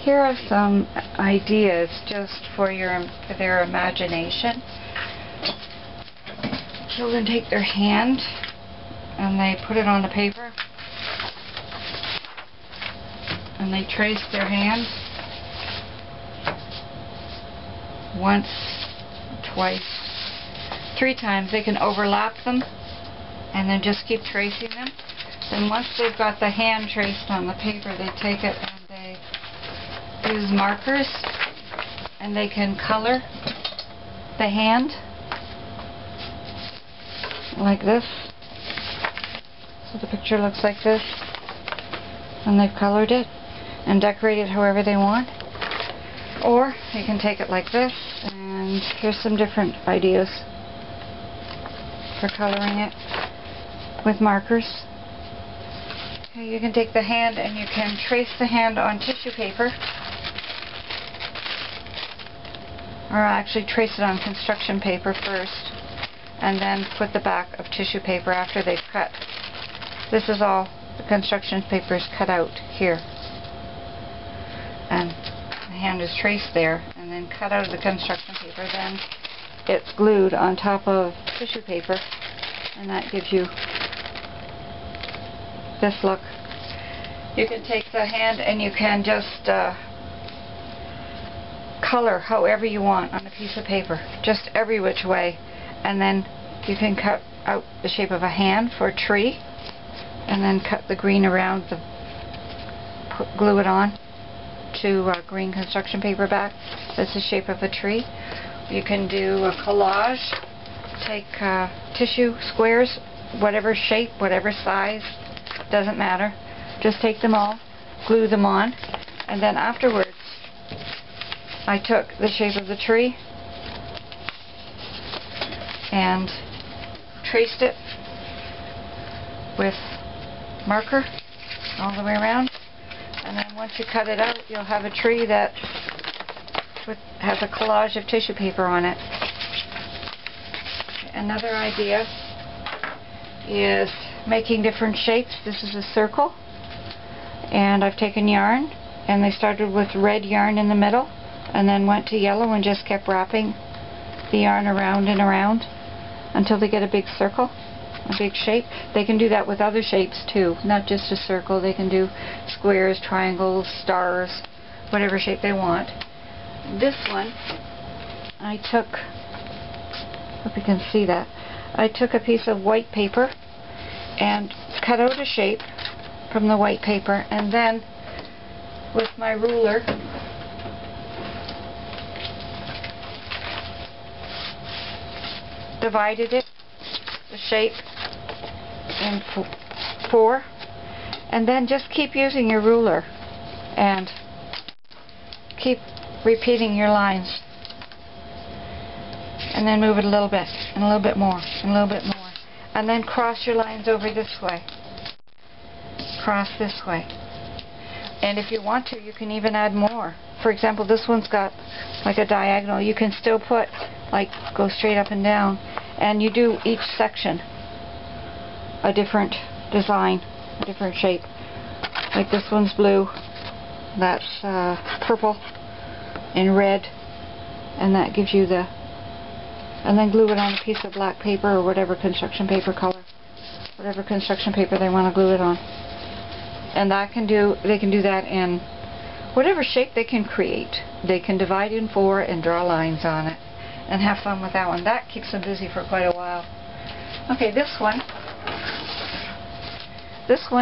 Here are some ideas just for their imagination. Children take their hand and they put it on the paper and they trace their hand once, twice, 3 times. They can overlap them and then just keep tracing them. Then once they've got the hand traced on the paper, they take it and they use markers and they can color the hand like this. So the picture looks like this, and they've colored it and decorated however they want. Or you can take it like this, and here's some different ideas for coloring it with markers. Okay, you can take the hand and you can trace the hand on tissue paper, or actually trace it on construction paper first and then put the back of tissue paper after they've cut. This is all the construction paper is cut out here, and the hand is traced there and then cut out of the construction paper. Then it's glued on top of tissue paper, and that gives you this look. You can take the hand and you can just color however you want on a piece of paper, just every which way, and then you can cut out the shape of a hand for a tree and then cut the green around glue it on to green construction paper back. That's the shape of a tree. You can do a collage, take tissue squares, whatever shape, whatever size, doesn't matter. Just take them all, glue them on, and then afterwards I took the shape of the tree and traced it with marker all the way around, and then once you cut it out, you'll have a tree that has a collage of tissue paper on it. Another idea is making different shapes. This is a circle, and I've taken yarn, and they started with red yarn in the middle and then went to yellow and just kept wrapping the yarn around and around until they get a big circle, a big shape. They can do that with other shapes too, not just a circle. They can do squares, triangles, stars, whatever shape they want. This one, I took, hope you can see that, I took a piece of white paper and cut out a shape from the white paper, and then with my ruler divided it, the shape, in 4, and then just keep using your ruler and keep repeating your lines, and then move it a little bit and a little bit more and a little bit more, and then cross your lines over this way, cross this way, and if you want to you can even add more. For example, this one's got like a diagonal. You can still put, like, go straight up and down, and you do each section a different design, a different shape. Like this one's blue, that's purple and red, and that gives you the, and then glue it on a piece of black paper or whatever construction paper color, whatever construction paper they want to glue it on. And that can do, they can do that in whatever shape they can create. They can divide in 4 and draw lines on it and have fun with that one. That keeps them busy for quite a while. Okay, this one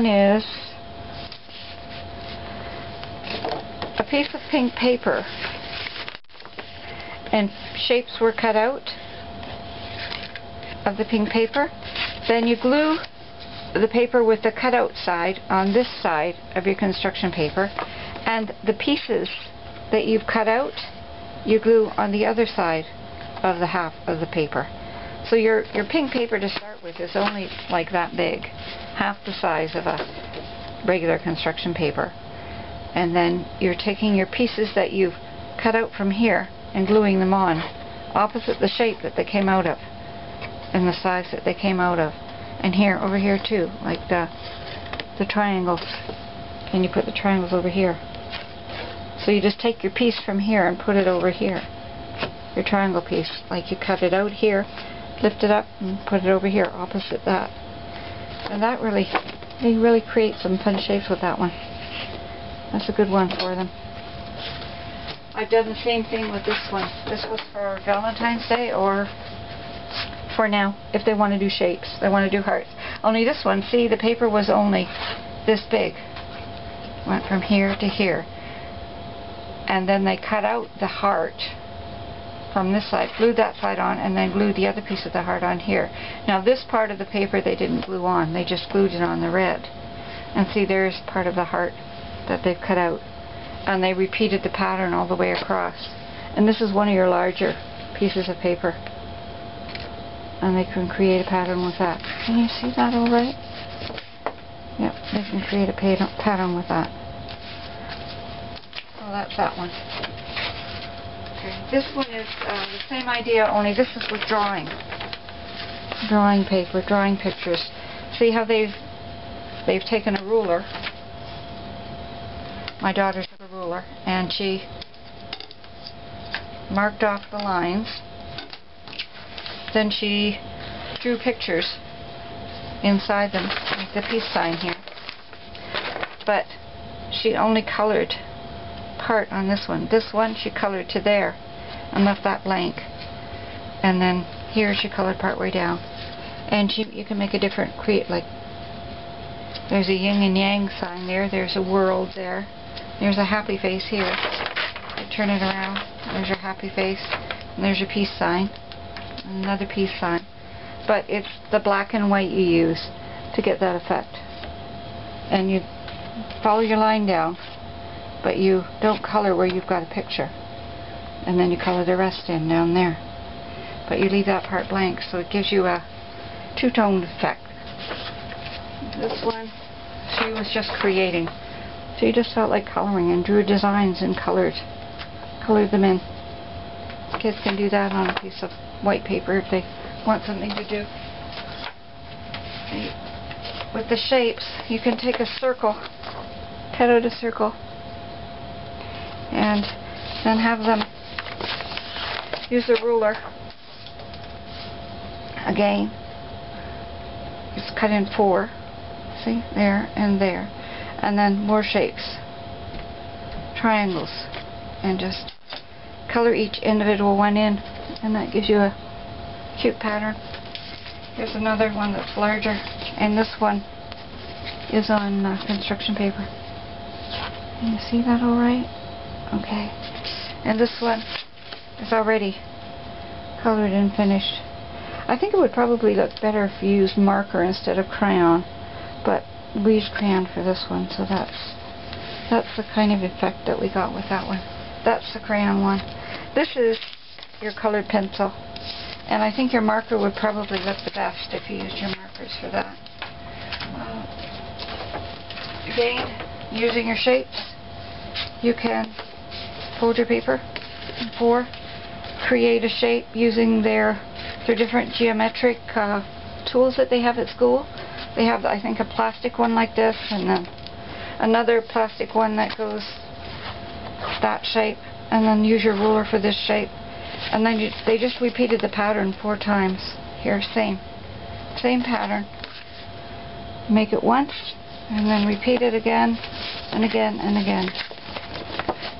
is a piece of pink paper, and shapes were cut out of the pink paper. Then you glue the paper with the cutout side on this side of your construction paper, and the pieces that you've cut out you glue on the other side of the half of the paper. So your pink paper to start with is only like that big, half the size of a regular construction paper. And then you're taking your pieces that you've cut out from here and gluing them on opposite the shape that they came out of and the size that they came out of. And here, over here too, like the triangles. And you put the triangles over here. So you just take your piece from here and put it over here. Your triangle piece. Like you cut it out here, lift it up, and put it over here opposite that. And that really, they really create some fun shapes with that one. That's a good one for them. I've done the same thing with this one. This was for Valentine's Day or for now, if they want to do shapes. They want to do hearts. Only this one, see, the paper was only this big. Went from here to here. And then they cut out the heart from this side, glued that side on, and then glued the other piece of the heart on here. Now this part of the paper they didn't glue on, they just glued it on the red. And see, there's part of the heart that they've cut out. And they repeated the pattern all the way across. And this is one of your larger pieces of paper. And they can create a pattern with that. Can you see that all right? Yep, they can create a pattern with that. So that's that one. Okay, this one is the same idea, only this is with drawing. Drawing paper, drawing pictures. See how they've taken a ruler. My daughter took a ruler and she marked off the lines. Then she drew pictures inside them, like the peace sign here. But she only colored part on this one. This one she colored to there and left that blank. And then here she colored part way down. And you can make a different, create like, there's a yin and yang sign there, there's a world there, there's a happy face here. You turn it around, there's your happy face, and there's your peace sign. Another peace sign. But it's the black and white you use to get that effect. And you follow your line down, but you don't color where you've got a picture. And then you color the rest in down there. But you leave that part blank, so it gives you a two-toned effect. This one, she was just creating. So you just felt like coloring and drew designs and colored them in. Kids can do that on a piece of white paper if they want something to do. With the shapes, you can take a circle, cut out a circle, and then have them use a ruler. Again, just cut in 4. See, there and there. And then more shapes. Triangles. And just color each individual one in, and that gives you a cute pattern. Here's another one that's larger, and this one is on construction paper. Can you see that all right? Okay. And this one is already colored and finished. I think it would probably look better if you used marker instead of crayon, but we used crayon for this one, so that's the kind of effect that we got with that one. That's the crayon one. This is your colored pencil, and I think your marker would probably look the best if you used your markers for that. Again, using your shapes, you can fold your paper in 4, create a shape using their different geometric tools that they have at school. They have, I think, a plastic one like this, and then another plastic one that goes that shape, and then use your ruler for this shape. And then they just repeated the pattern 4 times. Here, same pattern. Make it once, and then repeat it again, and again, and again.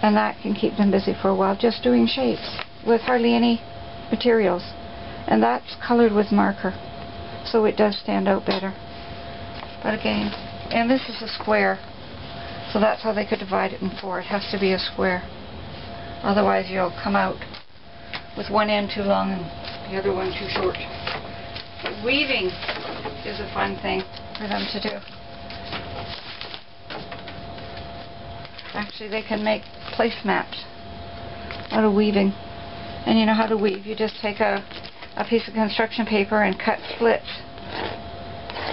And that can keep them busy for a while, just doing shapes with hardly any materials. And that's colored with marker, so it does stand out better. But again, and this is a square, so that's how they could divide it in 4. It has to be a square. Otherwise you'll come out with one end too long and the other one too short. But weaving is a fun thing for them to do. Actually, they can make placemats out of weaving. And you know how to weave. You just take a piece of construction paper and cut slits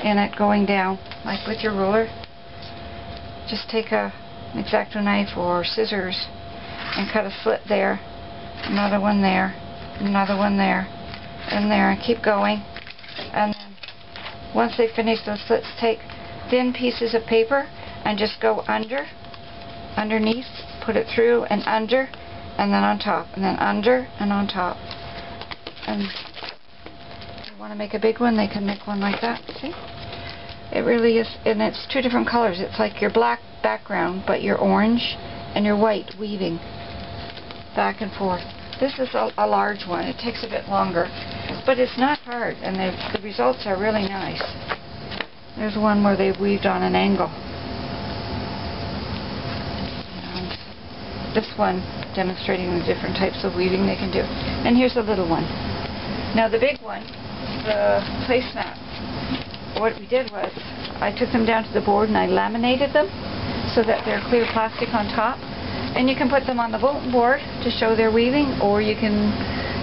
in it going down, like with your ruler. Just take an X-Acto knife or scissors and cut a slit there, another one there, another one there, and there, and keep going. And then once they finish those slits, take thin pieces of paper and just go under underneath, put it through and under, and then on top, and then under and on top. And if you want to make a big one, they can make one like that. See? It really is, and it's two different colors. It's like your black background, but your orange and your white weaving back and forth. This is a large one. It takes a bit longer, but it's not hard, and the results are really nice. There's one where they've weaved on an angle. And this one demonstrating the different types of weaving they can do. And here's a little one. Now the big one, the placemat, what we did was I took them down to the board and I laminated them so that they're clear plastic on top. And you can put them on the bulletin board to show their weaving, or you can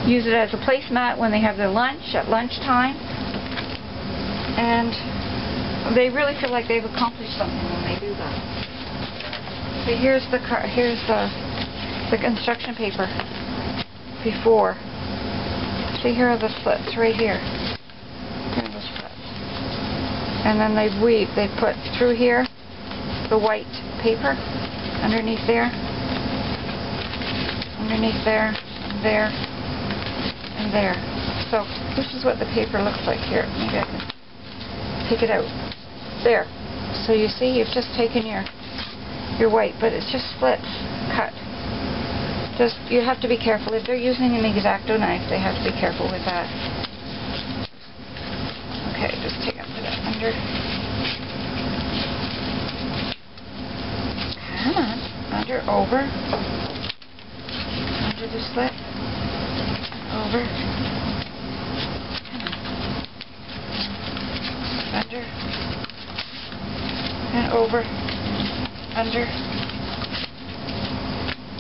use it as a placemat when they have their lunch at lunchtime. And they really feel like they've accomplished something when they do that. So here's the construction paper before. See, here are the slits right here. Here are the slits. And then they've weaved. They put through here the white paper underneath there. Underneath there, there, and there. So this is what the paper looks like here. Maybe I can take it out. There. So you see, you've just taken your white, but it's just splits, cut. Just, you have to be careful. If they're using an X-Acto knife, they have to be careful with that. Okay, just take up that under. Come on. Under, over. Under the slit, over, under, and over, under,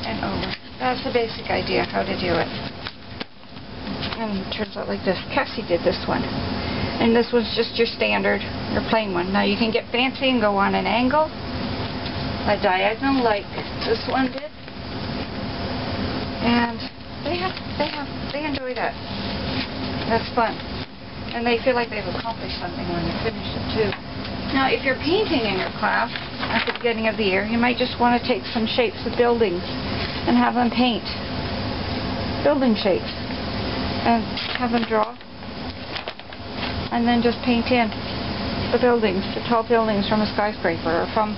and over. That's the basic idea how to do it. And it turns out like this. Cassie did this one. And this was just your standard, your plain one. Now you can get fancy and go on an angle, a diagonal like this one did. And they enjoy that. That's fun. And they feel like they've accomplished something when they finish it too. Now if you're painting in your class at the beginning of the year, you might just want to take some shapes of buildings and have them paint building shapes. And have them draw. And then just paint in the buildings, the tall buildings from a skyscraper or from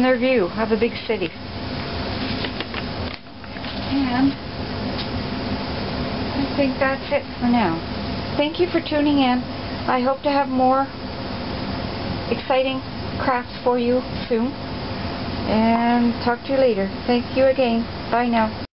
their view of a big city. And I think that's it for now. Thank you for tuning in. I hope to have more exciting crafts for you soon. And talk to you later. Thank you again. Bye now.